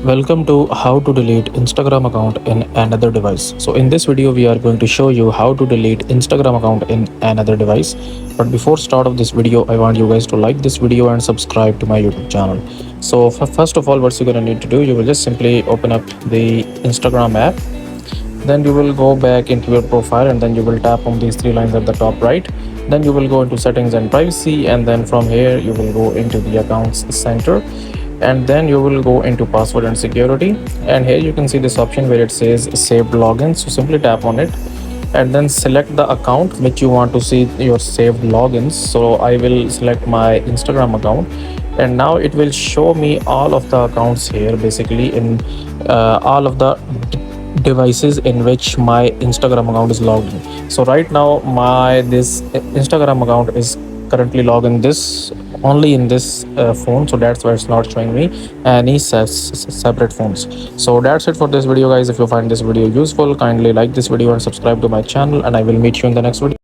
Welcome to how to delete Instagram account in another device. So in this video we are going to show you how to delete Instagram account in another device. But before start of this video, I want you guys to like this video and subscribe to my YouTube channel. So first of all, what you're going to need to do, you will just simply open up the Instagram app. Then you will go back into your profile and then you will tap on these three lines at the top right. Then you will go into settings and privacy, and then from here you will go into the accounts center, and then you will go into password and security, and here you can see this option where it says saved login. So simply tap on it and then select the account which you want to see your saved logins. So I will select my Instagram account, and now it will show me all of the accounts here, basically in all of the devices in which my Instagram account is logged in. So right now my this Instagram account is currently logged in this only in this phone, so that's why it's not showing me any separate phones. So that's it for this video, guys. If you find this video useful, kindly like this video and subscribe to my channel, and I will meet you in the next video.